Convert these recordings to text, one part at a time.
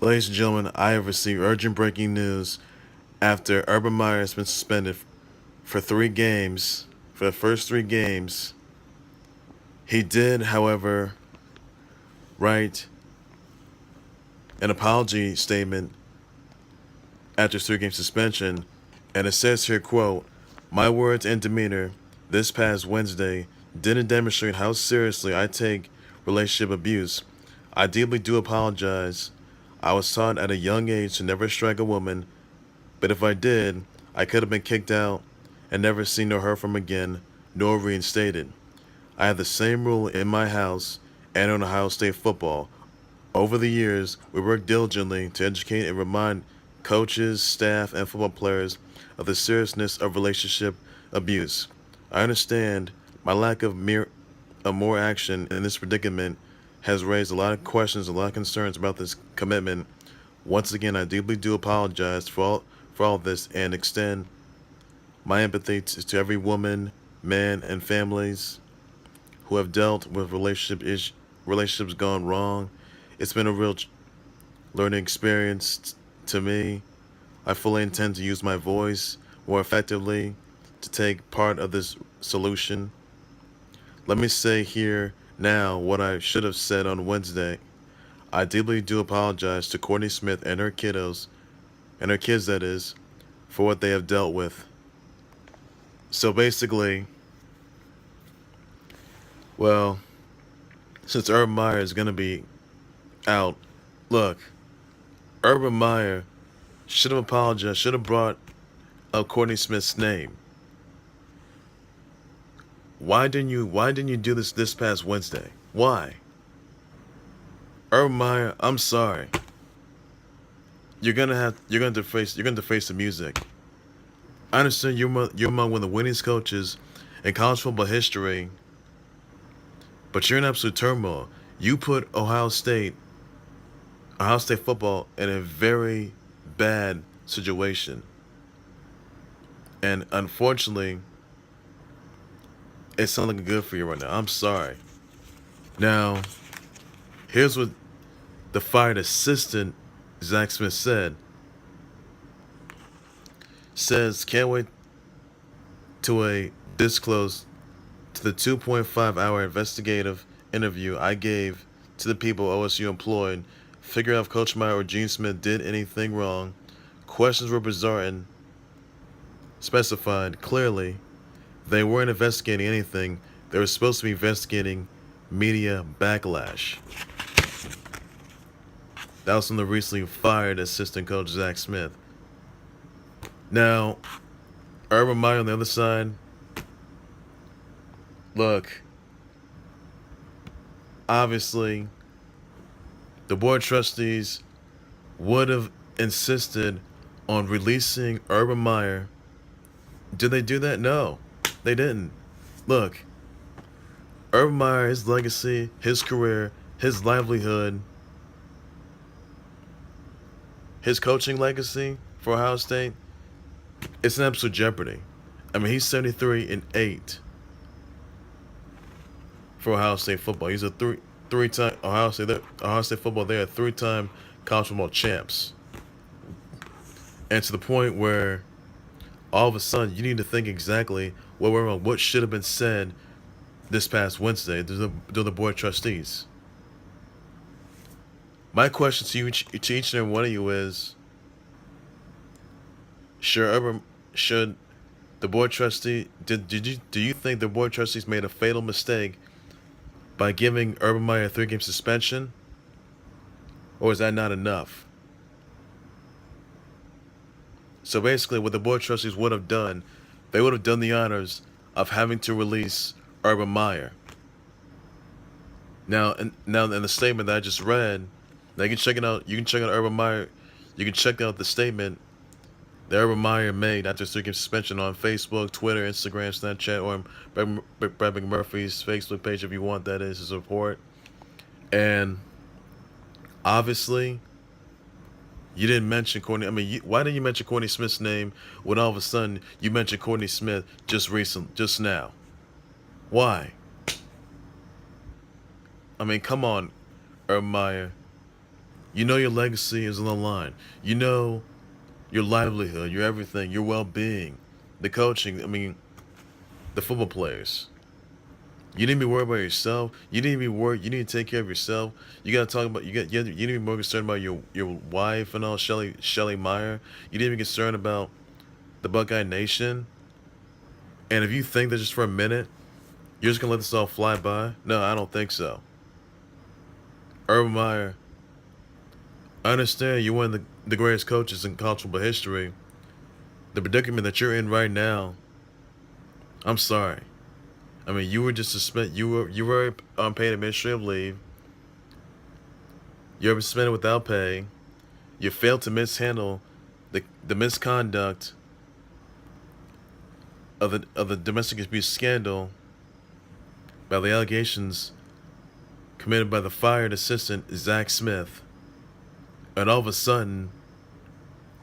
Ladies and gentlemen, I have received urgent breaking news after Urban Meyer has been suspended for 3 games, for the first 3 games. He did, however, write an apology statement after his 3 game suspension, and it says here, quote, "My words and demeanor this past Wednesday didn't demonstrate how seriously I take relationship abuse. I deeply do apologize. I was taught at a young age to never strike a woman, but if I did, I could have been kicked out and never seen or heard from again, nor reinstated. I have the same rule in my house and on Ohio State football. Over the years, we worked diligently to educate and remind coaches, staff, and football players of the seriousness of relationship abuse. I understand my lack of more action in this predicament has raised a lot of questions, a lot of concerns about this commitment. Once again, I deeply do apologize for all this and extend my empathy to every woman, man, and families who have dealt with relationships gone wrong. It's been a real learning experience to me. I fully intend to use my voice more effectively to take part of this solution. Let me say here now what I should have said on Wednesday. I deeply do apologize to Courtney Smith and her kiddos, and her kids that is, for what they have dealt with. So basically, well, since Urban Meyer is going to be out, look, Urban Meyer should have apologized, should have brought up Courtney Smith's name. Why didn't you do this past Wednesday? Why? Urban Meyer, I'm sorry. You're going to face the music. I understand you're among one of the winningest coaches in college football history, but you're in absolute turmoil. You put Ohio State football in a very bad situation. And unfortunately, it's not looking good for you right now. I'm sorry. Now, here's what the fired assistant, Zach Smith, says, can't wait to disclose to the 2.5-hour investigative interview I gave to the people OSU employed, figure out if Coach Meyer or Gene Smith did anything wrong. Questions were bizarre and specified clearly they weren't investigating anything. They were supposed to be investigating media backlash. That was from the recently fired assistant coach Zach Smith. Now, Urban Meyer on the other side, look, obviously, the board of trustees would have insisted on releasing Urban Meyer. Did they do that? No, they didn't. Look, Urban Meyer, his legacy, his career, his livelihood, his coaching legacy for Ohio State, it's an absolute jeopardy. I mean, he's 73-8 for Ohio State football. He's a three-time Ohio State football. They are 3-time college football champs, and to the point where all of a sudden you need to think exactly what should have been said this past Wednesday to the board of trustees. My question to each and every one of you is: should the board trustee do you think the board trustees made a fatal mistake by giving Urban Meyer a 3-game suspension, or is that not enough? So basically, what the board trustees would have done, they would have done the honors of having to release Urban Meyer. Now in the statement that I just read, now you can check it out. You can check out Urban Meyer. You can check out the statement that Urban Meyer made after his 3-game suspension on Facebook, Twitter, Instagram, Snapchat, or Brad McMurphy's Facebook page if you want. That is his report. And obviously, you didn't mention Courtney. I mean, why didn't you mention Courtney Smith's name when all of a sudden you mentioned Courtney Smith just now? Why? I mean, come on, Urban Meyer. You know your legacy is on the line. You know your livelihood, your everything, your well-being, the coaching. I mean, the football players. You need to be worried about yourself. You need to be worried. You need to take care of yourself. You got to talk about you need to be more concerned about your wife and all, Shelly Meyer. You need to be concerned about the Buckeye Nation. And if you think that just for a minute you're just gonna let this all fly by, no, I don't think so. Urban Meyer, I understand you're one of the greatest coaches in college football history. The predicament that you're in right now, I'm sorry. I mean, you were just suspended. You were on paid administrative leave. You were suspended without pay. You failed to mishandle the misconduct of the domestic abuse scandal by the allegations committed by the fired assistant Zach Smith. And all of a sudden,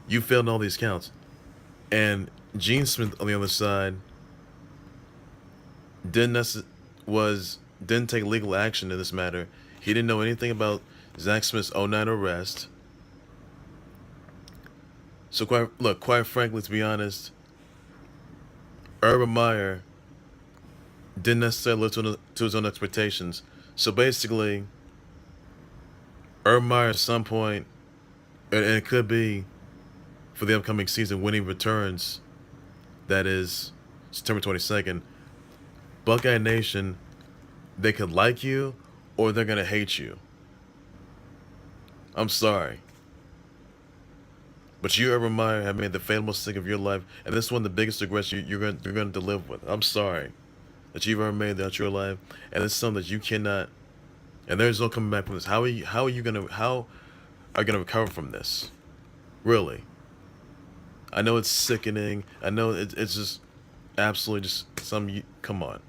you failed in all these counts. And Gene Smith on the other side didn't take legal action in this matter. He didn't know anything about Zach Smith's '09 arrest. So quite frankly, to be honest, Urban Meyer didn't necessarily live to his own expectations. So basically, Urban Meyer at some point, and it could be for the upcoming season when he returns, that is September 22nd, Buckeye Nation, they could like you or they're going to hate you. I'm sorry. But you, Urban Meyer, have made the fatal mistake of your life, and this is one of the biggest regrets you're going to live with. I'm sorry that you've ever made that your life, and it's something that you cannot, and there's no coming back from this. How are you going to recover from this? Really? I know it's sickening. I know it's just absolutely just come on.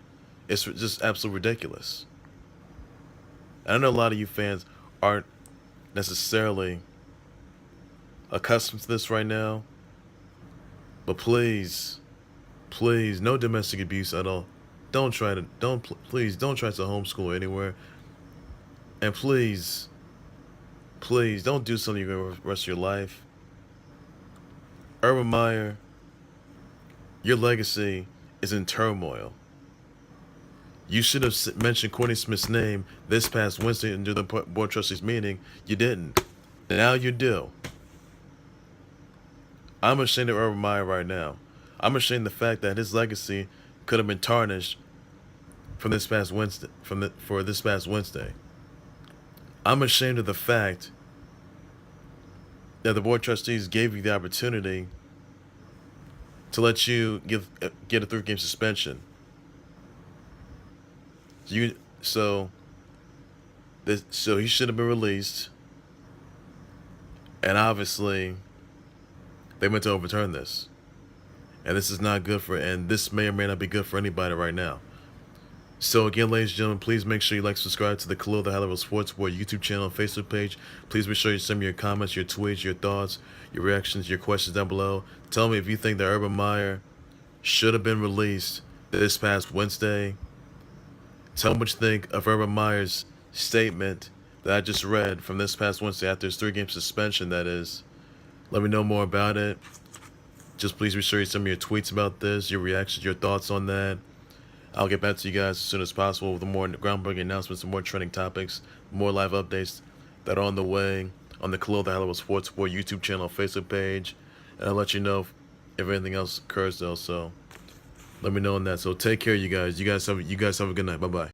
It's just absolutely ridiculous. And I know a lot of you fans aren't necessarily accustomed to this right now, but please, no domestic abuse at all. Please don't try to homeschool anywhere. And please don't do something you're going to rest of your life. Urban Meyer, your legacy is in turmoil. You should have mentioned Courtney Smith's name this past Wednesday during the board trustees meeting. You didn't. Now you do. I'm ashamed of Urban Meyer right now. I'm ashamed of the fact that his legacy could have been tarnished from this past Wednesday. For this past Wednesday. I'm ashamed of the fact that the board trustees gave you the opportunity to let you get a 3-game suspension. So he should have been released, and obviously they meant to overturn this, and this is not good and this may or may not be good for anybody right now. So again, ladies and gentlemen, please make sure you subscribe to the Khalil the High-Level Sports Board YouTube channel and Facebook page. Please be sure you send me your comments, your tweets, your thoughts, your reactions, your questions down below. Tell me if you think that Urban Meyer should have been released this past Wednesday. Tell me what you think of Urban Meyer's statement that I just read from this past Wednesday after his 3-game suspension, that is. Let me know more about it. Just please be sure you send me your tweets about this, your reactions, your thoughts on that. I'll get back to you guys as soon as possible with more groundbreaking announcements and more trending topics, more live updates that are on the way on the Khalil the High-Level Sports Board YouTube channel and Facebook page. And I'll let you know if anything else occurs though, so let me know on that. So take care, you guys. You guys have a good night. Bye-bye.